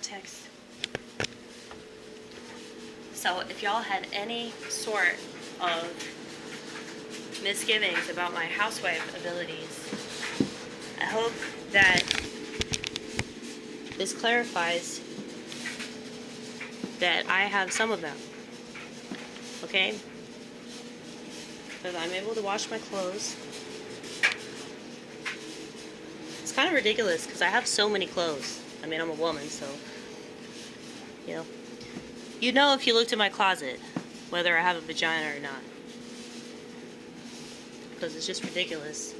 context. So if y'all had any sort of misgivings about my housewife abilities, I hope that this clarifies that I have some of them. Okay? Because I'm able to wash my clothes. It's kind of ridiculous because I have so many clothes. I mean, I'm a woman, so, you know. You'd know if you looked in my closet whether I have a vagina or not. Because it's just ridiculous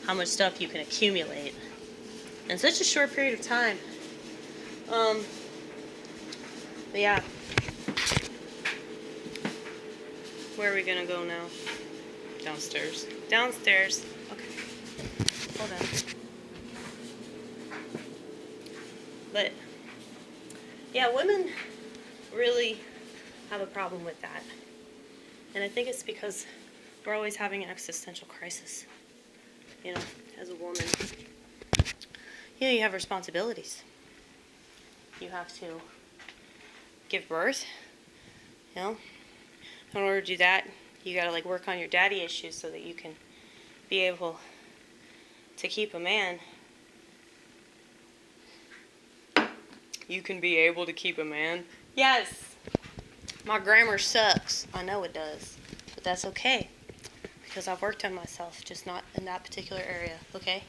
how much stuff you can accumulate in such a short period of time. But yeah. Where are we gonna go now? Downstairs. Downstairs. Okay. Hold on. But yeah, women really have a problem with that. And I think it's because we're always having an existential crisis. You know, as a woman, you have responsibilities. You have to give birth, you know. In order to do that, you gotta like work on your daddy issues so that you can be able to keep a man. You can be able to keep a man? Yes! My grammar sucks. I know it does. But that's okay. Because I've worked on myself, just not in that particular area, okay?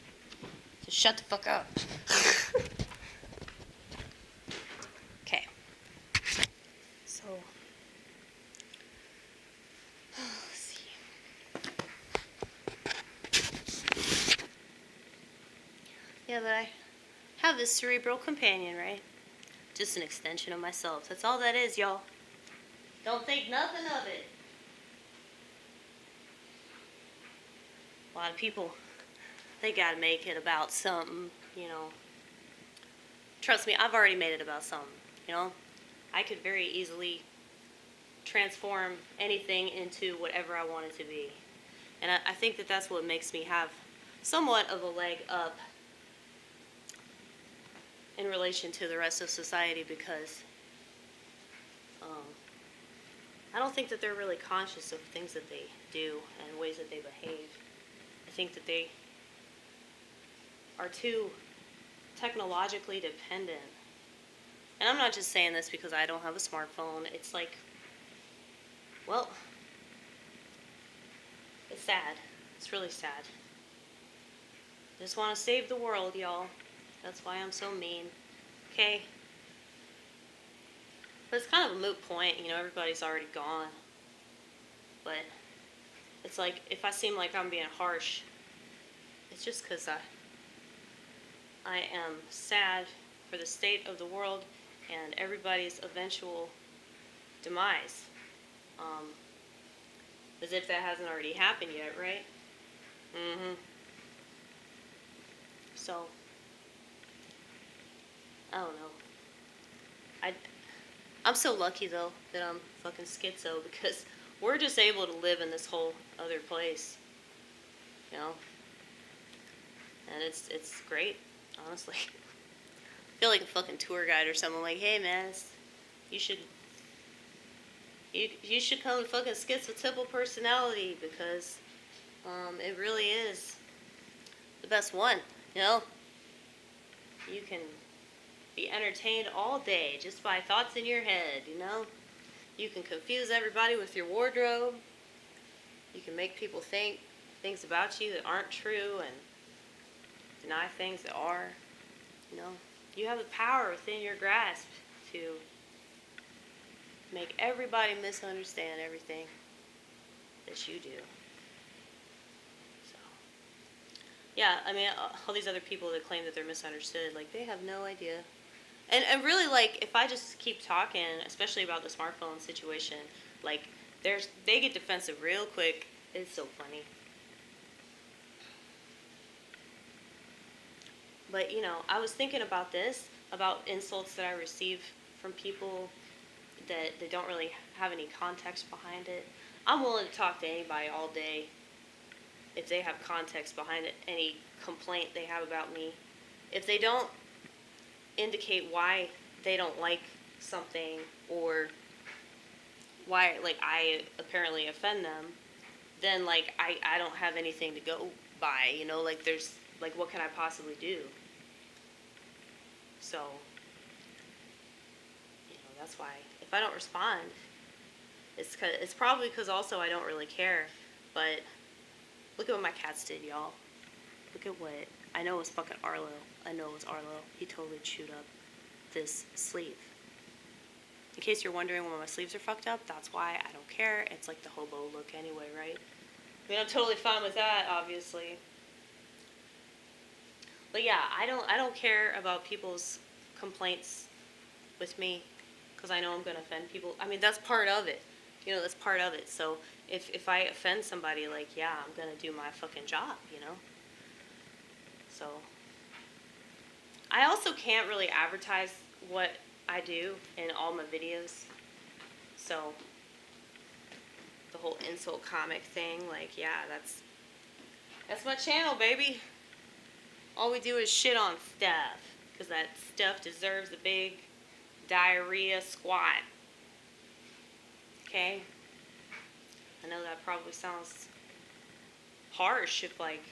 So shut the fuck up. Okay. So, let's see. Yeah, but I have this cerebral companion, right? Just an extension of myself. That's all that is, y'all. Don't think nothing of it. A lot of people, they gotta make it about something, you know. Trust me, I've already made it about something, you know. I could very easily transform anything into whatever I want it to be. And I think that that's what makes me have somewhat of a leg up in relation to the rest of society, because I don't think that they're really conscious of things that they do and ways that they behave. I think that they are too technologically dependent. And I'm not just saying this because I don't have a smartphone. It's like, well, it's sad. It's really sad. I just want to save the world, y'all. That's why I'm so mean. Okay? But it's kind of a moot point, you know, everybody's already gone. But it's like, if I seem like I'm being harsh, it's just because I am sad for the state of the world and everybody's eventual demise. As if that hasn't already happened yet, right? So, I don't know. I'm so lucky, though, that I'm fucking schizo, because we're just able to live in this whole other place, you know? And it's great, honestly. I feel like a fucking tour guide or something, like, hey, man, you should come to fucking schizotypal personality, because it really is the best one, you know? You can be entertained all day just by thoughts in your head, you know? You can confuse everybody with your wardrobe. You can make people think things about you that aren't true and deny things that are, you know? You have the power within your grasp to make everybody misunderstand everything that you do. So, yeah, I mean, all these other people that claim that they're misunderstood, like, they have no idea. And really, like, if I just keep talking, especially about the smartphone situation, like, they get defensive real quick. It's so funny. But, you know, I was thinking about this, about insults that I receive from people that they don't really have any context behind it. I'm willing to talk to anybody all day if they have context behind it, any complaint they have about me. If they don't indicate why they don't like something, or why, like, I apparently offend them, then, like, I don't have anything to go by, you know, like, there's, like, what can I possibly do? So, you know, that's why, if I don't respond, it's probably because also I don't really care, but look at what my cats did, y'all. Look at what, I know it was fucking Arlo. I know it was Arlo. He totally chewed up this sleeve. In case you're wondering why my sleeves are fucked up, that's why. I don't care. It's like the hobo look anyway, right? I mean, I'm totally fine with that, obviously. But yeah, I don't care about people's complaints with me, because I know I'm going to offend people. I mean, that's part of it. You know, that's part of it. So if I offend somebody, like, yeah, I'm going to do my fucking job, you know? So I also can't really advertise what I do in all my videos. So the whole insult comic thing, like, yeah, that's my channel, baby. All we do is shit on stuff, because that stuff deserves a big diarrhea squat. Okay? I know that probably sounds harsh if, like,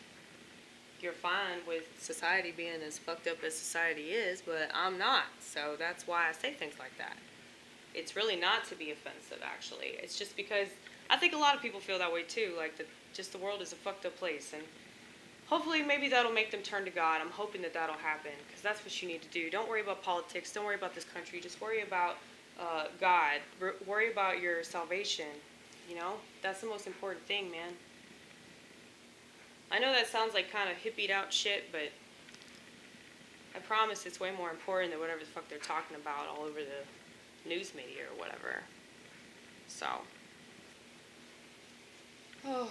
you're fine with society being as fucked up as society is, but I'm not. So that's why I say things like that. It's really not to be offensive, actually. It's just because I think a lot of people feel that way too, like just the world is a fucked up place, and hopefully maybe that'll make them turn to God. I'm hoping that that'll happen, because that's what you need to do. Don't worry about politics. Don't worry about this country. Just worry about God. Worry about your salvation. You know? That's the most important thing, man. I know that sounds like kind of hippied out shit, but I promise it's way more important than whatever the fuck they're talking about all over the news media or whatever. So. Oh.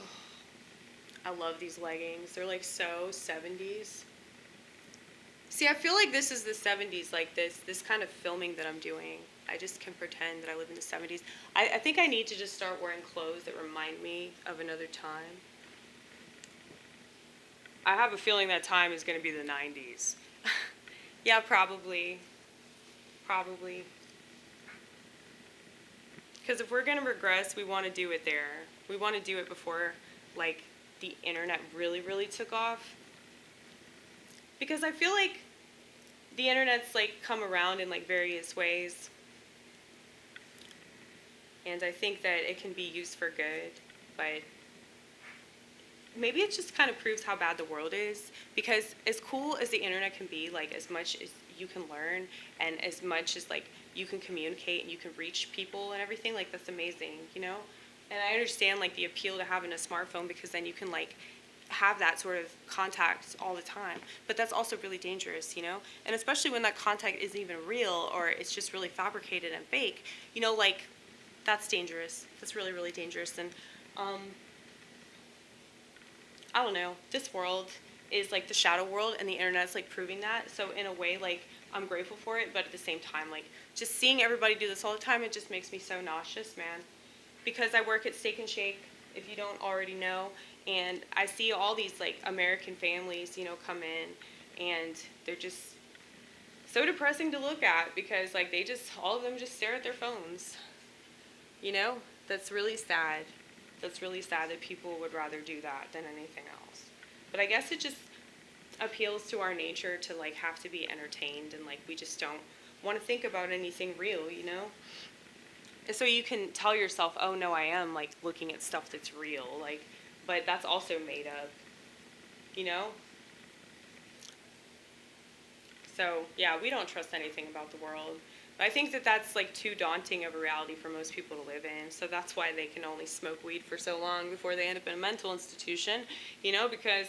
I love these leggings. They're like so 70s. See, I feel like this is the 70s, like this kind of filming that I'm doing. I just can pretend that I live in the 70s. I think I need to just start wearing clothes that remind me of another time. I have a feeling that time is going to be the 90s. Yeah, probably. Probably. Because if we're going to regress, we want to do it there. We want to do it before, like, the internet really, really took off. Because I feel like the internet's, like, come around in, like, various ways. And I think that it can be used for good, but maybe it just kind of proves how bad the world is, because as cool as the internet can be, like, as much as you can learn and as much as, like, you can communicate and you can reach people and everything, like, that's amazing, you know? And I understand, like, the appeal to having a smartphone, because then you can, like, have that sort of contact all the time. But that's also really dangerous, you know? And especially when that contact isn't even real, or it's just really fabricated and fake, you know, like, that's dangerous. That's really, really dangerous. And I don't know, this world is like the shadow world, and the internet's like proving that. So in a way, like, I'm grateful for it, but at the same time, like, just seeing everybody do this all the time, it just makes me so nauseous, man. Because I work at Steak and Shake, if you don't already know, and I see all these, like, American families, you know, come in, and they're just so depressing to look at, because, like, they just, all of them just stare at their phones, you know? That's really sad. That's really sad that people would rather do that than anything else. But I guess it just appeals to our nature to, like, have to be entertained, and, like, we just don't want to think about anything real, you know? And so you can tell yourself, oh no, I am, like, looking at stuff that's real, like, but that's also made up, you know? So, yeah, we don't trust anything about the world. But I think that that's, like, too daunting of a reality for most people to live in. So that's why they can only smoke weed for so long before they end up in a mental institution, you know, because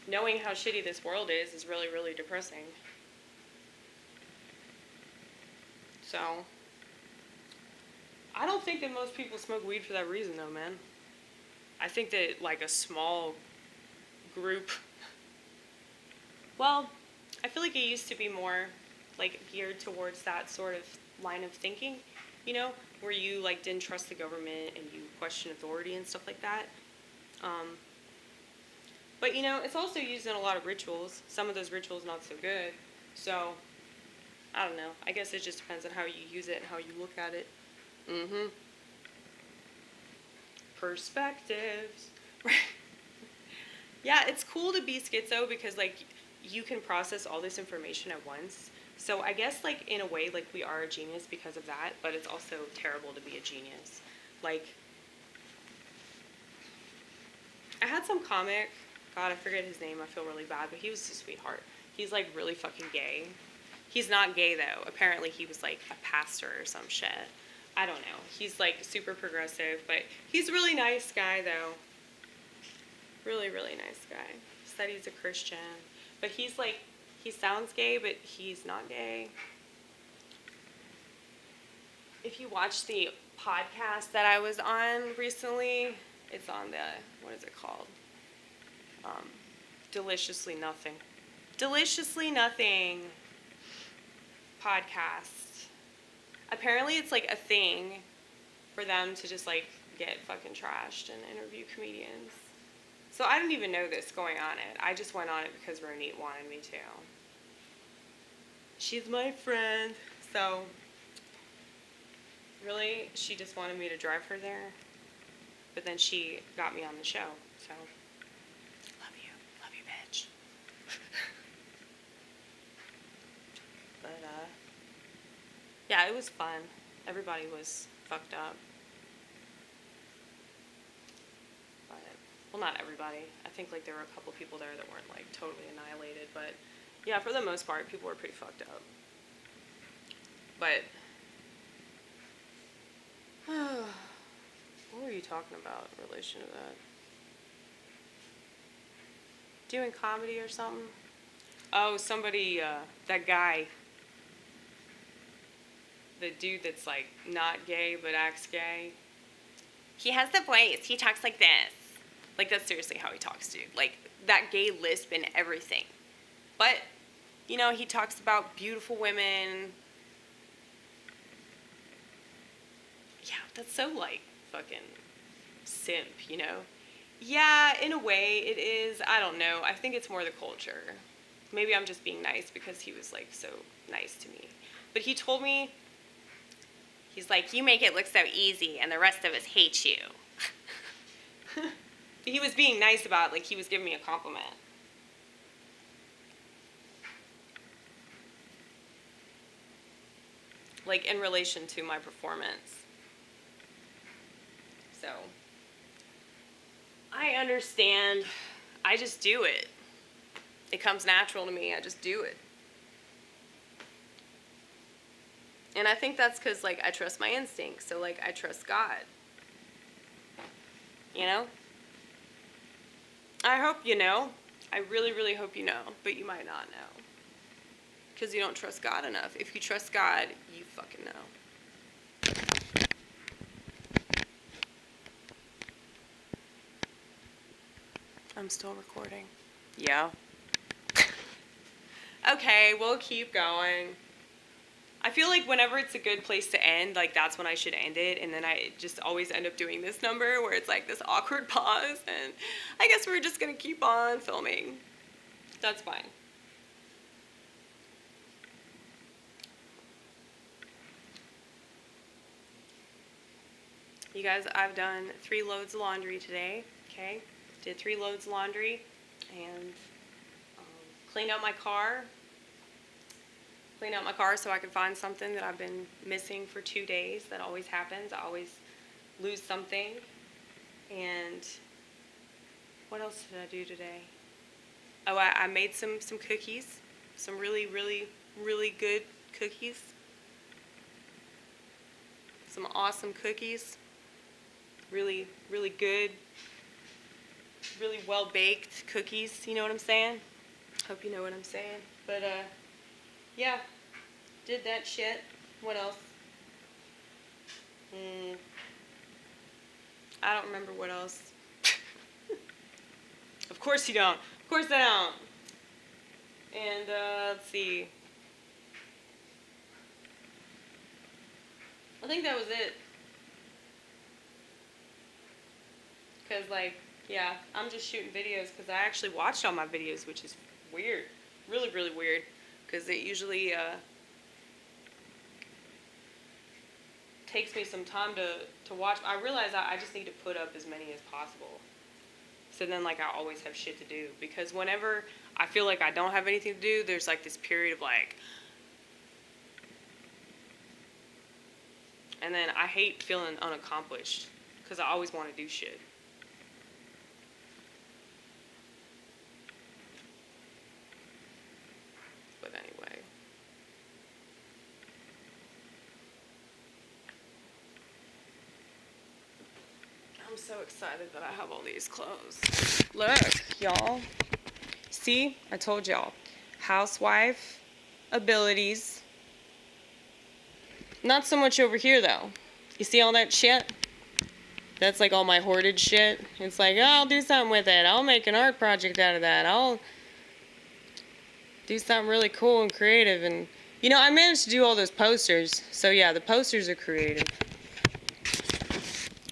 knowing how shitty this world is really, really depressing. So, I don't think that most people smoke weed for that reason, though, man. I think that, like, a small group, well, I feel like it used to be more, like, geared towards that sort of line of thinking, you know, where you, like, didn't trust the government and you question authority and stuff like that. But, you know, it's also used in a lot of rituals. Some of those rituals not so good. So, I don't know. I guess it just depends on how you use it and how you look at it. Mm-hmm. Perspectives. Yeah, it's cool to be schizo because, like, you can process all this information at once. So I guess, like, in a way, like, we are a genius because of that, but it's also terrible to be a genius. Like, I had some comic, God, I forget his name, I feel really bad, but he was a sweetheart. He's, like, really fucking gay. He's not gay, though. Apparently he was, like, a pastor or some shit. I don't know. He's, like, super progressive, but he's a really nice guy, though. Really, really nice guy. Said he's a Christian. But he's, like, he sounds gay, but he's not gay. If you watch the podcast that I was on recently, it's on the, what is it called? Deliciously Nothing. Deliciously Nothing podcast. Apparently it's like a thing for them to just like get fucking trashed and interview comedians. So I didn't even know this going on it. I just went on it because Ronit wanted me to. She's my friend. So really, she just wanted me to drive her there. But then she got me on the show. So love you bitch. But yeah, it was fun. Everybody was fucked up. But, well, not everybody. I think like there were a couple people there that weren't like totally annihilated, but yeah, for the most part, people were pretty fucked up. But what were you talking about in relation to that? Doing comedy or something? Oh, somebody, that guy. The dude that's like not gay but acts gay. He has the voice. He talks like this. Like that's seriously how he talks, dude. Like that gay lisp and everything. But, you know, he talks about beautiful women. Yeah, that's so like fucking simp, you know? Yeah, in a way it is. I don't know. I think it's more the culture. Maybe I'm just being nice because he was like so nice to me. But he told me, he's like, you make it look so easy and the rest of us hate you. He was being nice about it, like he was giving me a compliment. Like in relation to my performance. So, I understand. I just do it. It comes natural to me. I just do it. And I think that's because, like, I trust my instincts. So, like, I trust God. You know? I hope you know. I really, really hope you know. But you might not know. Because you don't trust God enough. If you trust God, you fucking know. I'm still recording. Yeah. Okay, we'll keep going. I feel like whenever it's a good place to end, like that's when I should end it, and then I just always end up doing this number where it's like this awkward pause, and I guess we're just gonna keep on filming. That's fine. You guys, I've done 3 loads of laundry today, okay? Did 3 loads of laundry, and cleaned out my car. Clean out my car so I could find something that I've been missing for 2 days. That always happens. I always lose something. And what else did I do today? Oh, I made some cookies. Some really, really, really good cookies. Some awesome cookies. Really, really good, really well-baked cookies. You know what I'm saying? Hope you know what I'm saying. But, yeah, did that shit. What else? I don't remember what else. Of course you don't. Of course I don't. And, let's see. I think that was it. Because, like, yeah, I'm just shooting videos because I actually watched all my videos, which is weird. Really, really weird. Because it usually, takes me some time to watch. I realize I just need to put up as many as possible. So then, like, I always have shit to do. Because whenever I feel like I don't have anything to do, there's, like, this period of, like... And then I hate feeling unaccomplished. Because I always want to do shit. But anyway. I'm so excited that I have all these clothes. Look, y'all. See? I told y'all. Housewife abilities. Not so much over here, though. You see all that shit? That's like all my hoarded shit. It's like, oh, I'll do something with it. I'll make an art project out of that. I'll do something really cool and creative. And, you know, I managed to do all those posters. So, yeah, the posters are creative.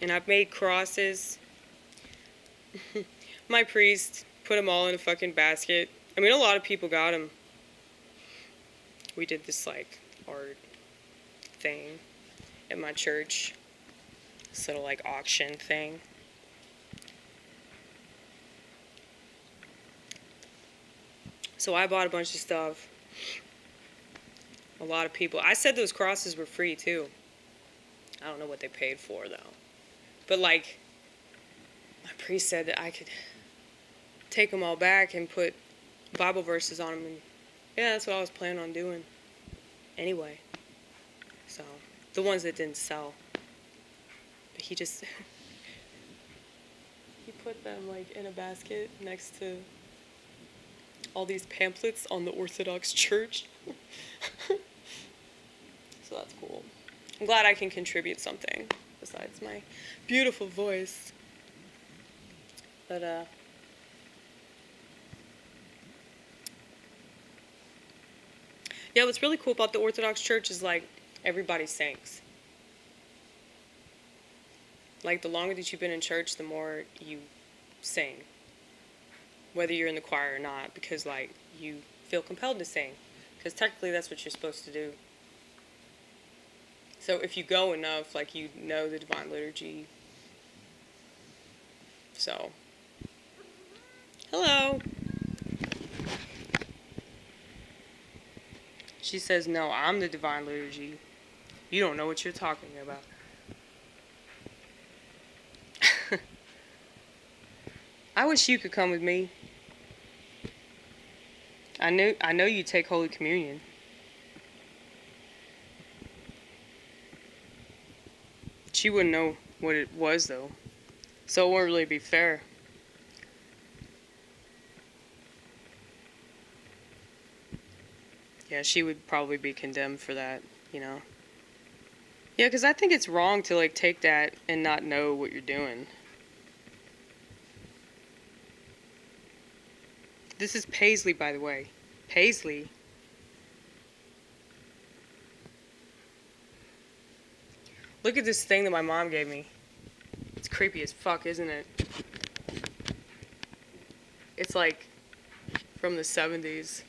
And I've made crosses. My priest put them all in a fucking basket. I mean, a lot of people got them. We did this, like, art thing at my church. This little, like, auction thing. So I bought a bunch of stuff. A lot of people. I said those crosses were free, too. I don't know what they paid for, though. But, like, my priest said that I could take them all back and put Bible verses on them. And, yeah, that's what I was planning on doing. Anyway. So, the ones that didn't sell. But he just... he put them, like, in a basket next to all these pamphlets on the Orthodox Church. So that's cool. I'm glad I can contribute something besides my beautiful voice. But, yeah, what's really cool about the Orthodox Church is, like, everybody sings. Like, the longer that you've been in church, the more you sing. Whether you're in the choir or not, because, like, you feel compelled to sing. Because technically that's what you're supposed to do. So if you go enough, like, you know the Divine Liturgy. So. Hello. She says, no, I'm the Divine Liturgy. You don't know what you're talking about. I wish you could come with me. I know you take Holy Communion. She wouldn't know what it was, though. So it wouldn't really be fair. Yeah, she would probably be condemned for that, you know. Yeah, because I think it's wrong to, like, take that and not know what you're doing. This is Paisley, by the way. Paisley. Look at this thing that my mom gave me. It's creepy as fuck, isn't it? It's like from the 70s.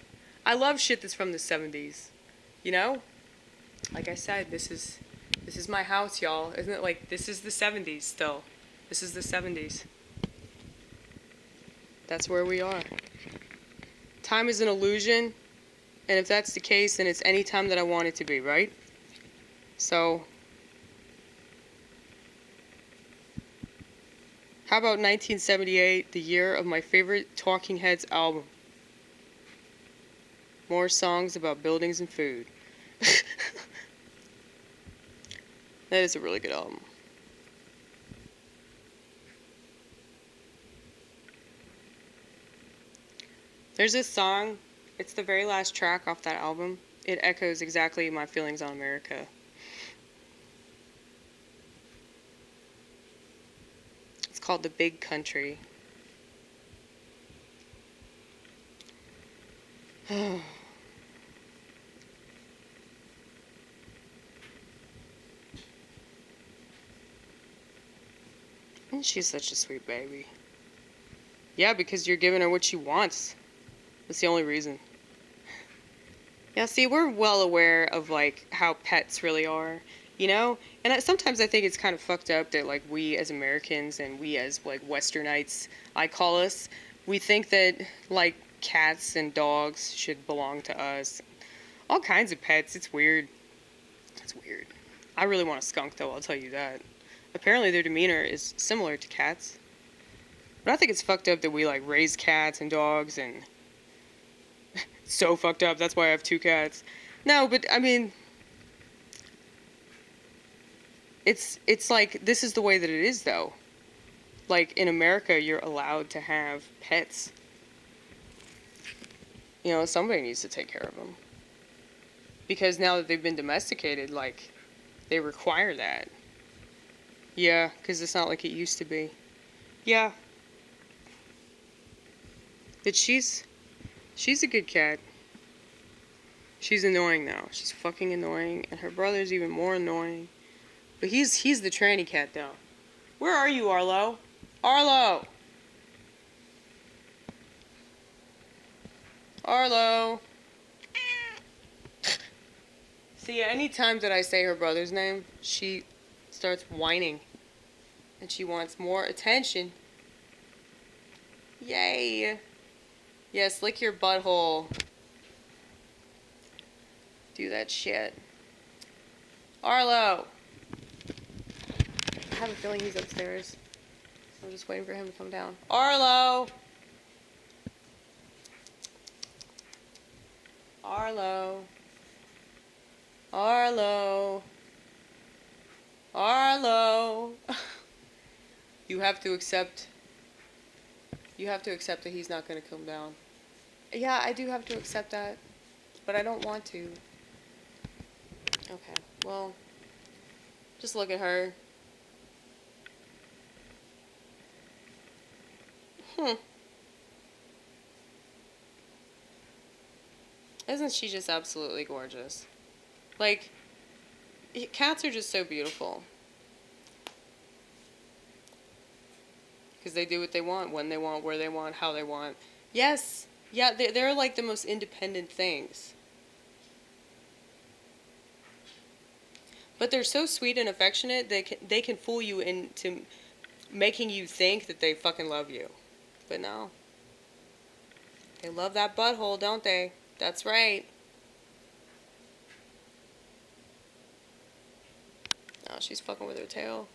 I love shit that's from the 70s. You know? Like I said, this is my house, y'all. Isn't it like this is the 70s still? This is the 70s. That's where we are. Time is an illusion, and if that's the case, then it's any time that I want it to be, right? So, how about 1978, the year of my favorite Talking Heads album? More songs about buildings and food. That is a really good album. There's this song, it's the very last track off that album. It echoes exactly my feelings on America. It's called The Big Country. And she's such a sweet baby. Yeah, because you're giving her what she wants. That's the only reason. Yeah, see, we're well aware of, like, how pets really are. you know? And sometimes I think it's kind of fucked up that, like, we as Americans and we as, like, Westernites, I call us, we think that, like, cats and dogs should belong to us. All kinds of pets. It's weird. It's weird. I really want a skunk, though, I'll tell you that. Apparently their demeanor is similar to cats. But I think it's fucked up that we, like, raise cats and dogs, and so fucked up. That's why I have 2 cats. No, but, I mean, it's like, this is the way that it is, though. Like, in America, you're allowed to have pets. You know, somebody needs to take care of them. Because now that they've been domesticated, like, they require that. Yeah, because it's not like it used to be. Yeah. But she's a good cat. She's annoying, though. She's fucking annoying, and her brother's even more annoying. But he's the tranny cat, though. Where are you, Arlo? Arlo! Arlo! See, any time that I say her brother's name, she starts whining. And she wants more attention. Yay! Yes, lick your butthole. Do that shit. Arlo! I have a feeling he's upstairs. I'm just waiting for him to come down. Arlo! Arlo. Arlo. Arlo. You have to accept that he's not going to come down. Yeah, I do have to accept that, but I don't want to. Okay, well, just look at her. Isn't she just absolutely gorgeous? Like, cats are just so beautiful. Because they do what they want, when they want, where they want, how they want. Yes, yeah, they're like the most independent things. But they're so sweet and affectionate, they can fool you into making you think that they fucking love you. But no. They love that butthole, don't they? That's right. Oh, she's fucking with her tail.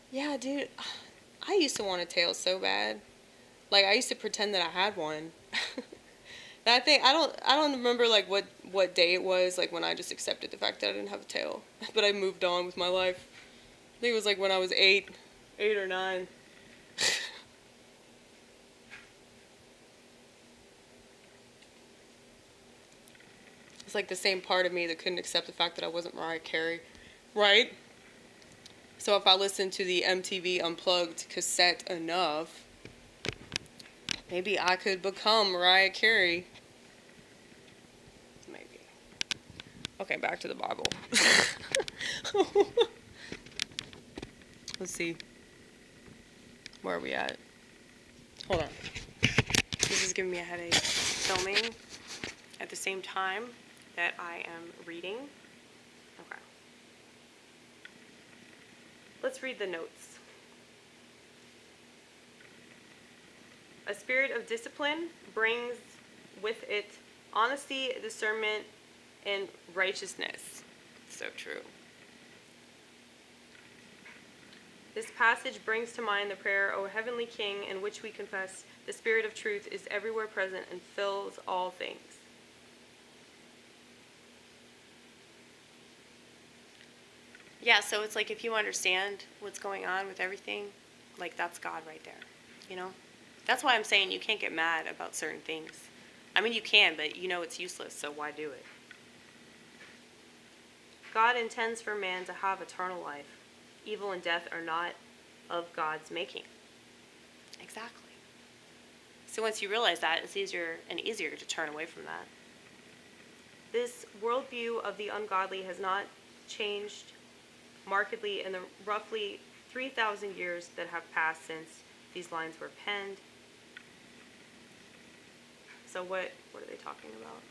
Yeah, dude. I used to want a tail so bad. Like, I used to pretend that I had one. And I don't remember, like, what day it was, like, when I just accepted the fact that I didn't have a tail. But I moved on with my life. I think it was, like, when I was 8 or 9. It's like the same part of me that couldn't accept the fact that I wasn't Mariah Carey. Right? So if I listened to the MTV Unplugged cassette enough, maybe I could become Mariah Carey. Maybe. Okay, back to the Bible. Let's see. Where are we at? Hold on. This is giving me a headache. Filming at the same time that I am reading. Okay. Let's read the notes. A spirit of discipline brings with it honesty, discernment, and righteousness. So true. This passage brings to mind the prayer, O Heavenly King, in which we confess the Spirit of truth is everywhere present and fills all things. Yeah, so it's like if you understand what's going on with everything, like that's God right there, you know? That's why I'm saying you can't get mad about certain things. I mean, you can, but you know it's useless, so why do it? God intends for man to have eternal life. Evil and death are not of God's making. Exactly. So once you realize that, it's easier and easier to turn away from that. This worldview of the ungodly has not changed markedly in the roughly 3,000 years that have passed since these lines were penned. So what are they talking about?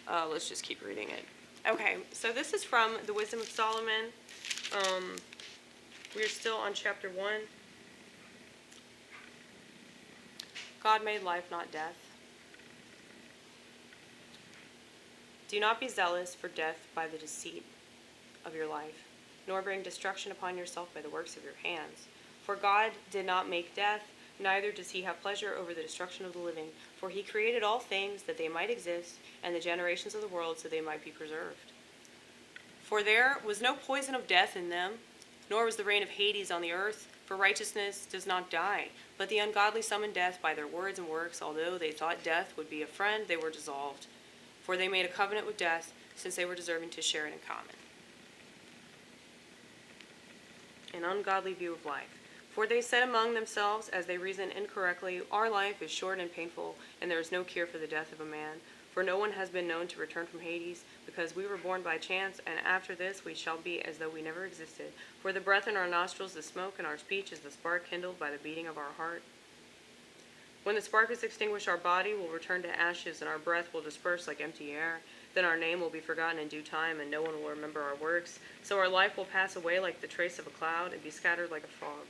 Let's just keep reading it. Okay, so this is from the Wisdom of Solomon. We're still on chapter 1. God made life, not death. Do not be zealous for death by the deceit of your life, nor bring destruction upon yourself by the works of your hands. For God did not make death, neither does he have pleasure over the destruction of the living. For he created all things that they might exist, and the generations of the world so they might be preserved. For there was no poison of death in them, nor was the reign of Hades on the earth. For righteousness does not die, but the ungodly summon death by their words and works. Although they thought death would be a friend, they were dissolved. For they made a covenant with death, since they were deserving to share it in common. An ungodly view of life. For they said among themselves, as they reasoned incorrectly, our life is short and painful, and there is no cure for the death of a man. For no one has been known to return from Hades, because we were born by chance, and after this we shall be as though we never existed. For the breath in our nostrils is smoke, and our speech is the spark kindled by the beating of our heart. When the spark is extinguished, our body will return to ashes, and our breath will disperse like empty air. Then our name will be forgotten in due time, and no one will remember our works. So our life will pass away like the trace of a cloud, and be scattered like a fog.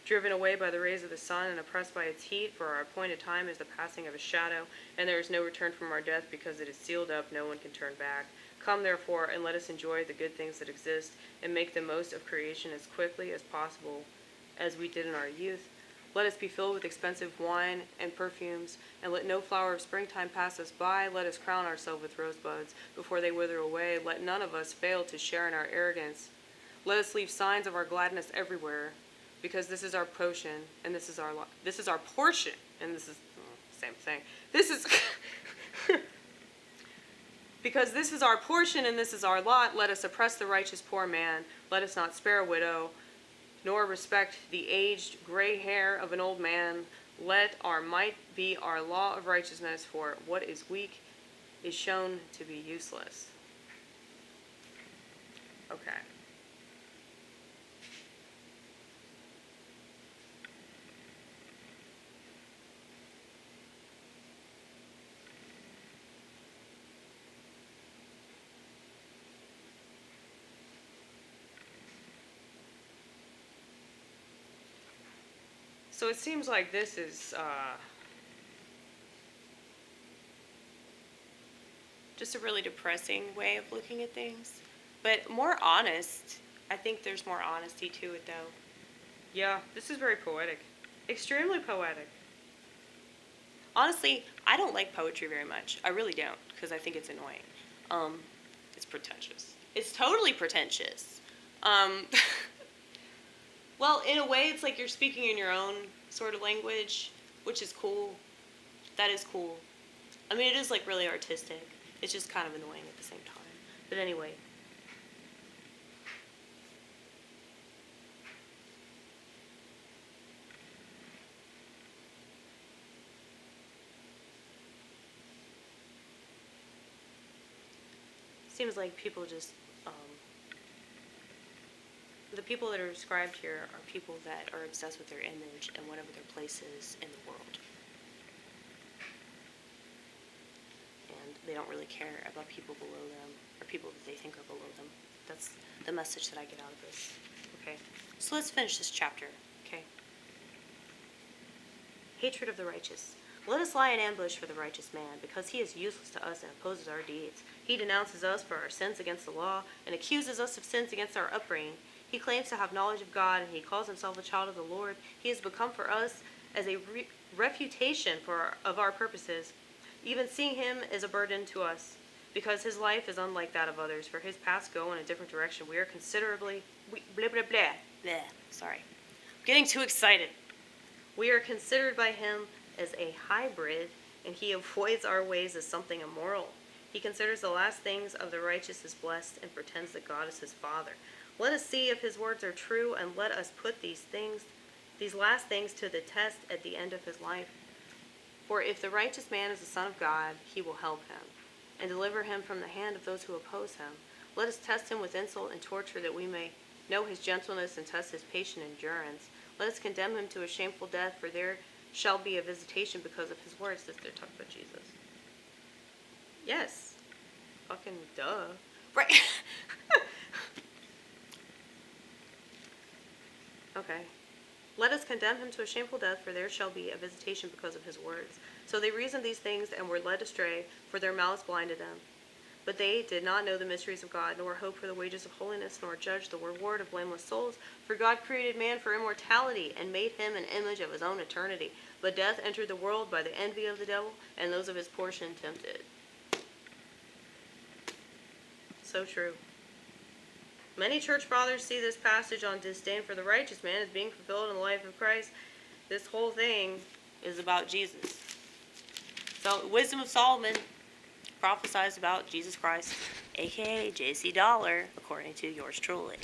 Driven away by the rays of the sun and oppressed by its heat, for our appointed time is the passing of a shadow, and there is no return from our death, because it is sealed up, no one can turn back. Come, therefore, and let us enjoy the good things that exist, and make the most of creation as quickly as possible, as we did in our youth. Let us be filled with expensive wine and perfumes, and let no flower of springtime pass us by. Let us crown ourselves with rosebuds before they wither away. Let none of us fail to share in our arrogance. Let us leave signs of our gladness everywhere, because this is our potion, and this is our portion, and this is same thing. This is because this is our portion, and this is our lot. Let us oppress the righteous poor man. Let us not spare a widow, nor respect the aged gray hair of an old man. Let our might be our law of righteousness, for what is weak is shown to be useless. Okay. So it seems like this is just a really depressing way of looking at things, but more honest. I think there's more honesty to it, though. Yeah, this is very poetic. Extremely poetic. Honestly, I don't like poetry very much. I really don't, because I think it's annoying. It's pretentious. It's totally pretentious. Well, in a way, it's like you're speaking in your own sort of language, which is cool. That is cool. I mean, it is like really artistic. It's just kind of annoying at the same time. But anyway. Seems like people just the people that are described here are people that are obsessed with their image and whatever their place is in the world. And they don't really care about people below them or people that they think are below them. That's the message that I get out of this. Okay, so let's finish this chapter. Okay. Hatred of the righteous. Let us lie in ambush for the righteous man, because he is useless to us and opposes our deeds. He denounces us for our sins against the law and accuses us of sins against our upbringing. He claims to have knowledge of God, and he calls himself a child of the Lord. He has become for us as a refutation of our purposes. Even seeing him is a burden to us, because his life is unlike that of others, for his paths go in a different direction. We are considerably... Sorry. I'm getting too excited. We are considered by him as a hybrid, and he avoids our ways as something immoral. He considers the last things of the righteous as blessed, and pretends that God is his father. Let us see if his words are true, and let us put these last things to the test at the end of his life. For if the righteous man is the son of God, he will help him, and deliver him from the hand of those who oppose him. Let us test him with insult and torture, that we may know his gentleness and test his patient endurance. Let us condemn him to a shameful death, for there shall be a visitation because of his words. They're talking about Jesus. Yes, Fucking duh. Right. Okay. Let us condemn him to a shameful death, for there shall be a visitation because of his words. So they reasoned these things and were led astray, for their mouths blinded them. But they did not know the mysteries of God, nor hope for the wages of holiness, nor judge the reward of blameless souls. For God created man for immortality, and made him an image of his own eternity. But death entered the world by the envy of the devil, and those of his portion tempted. So true. Many church fathers see this passage on disdain for the righteous man as being fulfilled in the life of Christ. This whole thing is about Jesus. So, Wisdom of Solomon prophesies about Jesus Christ, aka JC Dollar, according to yours truly.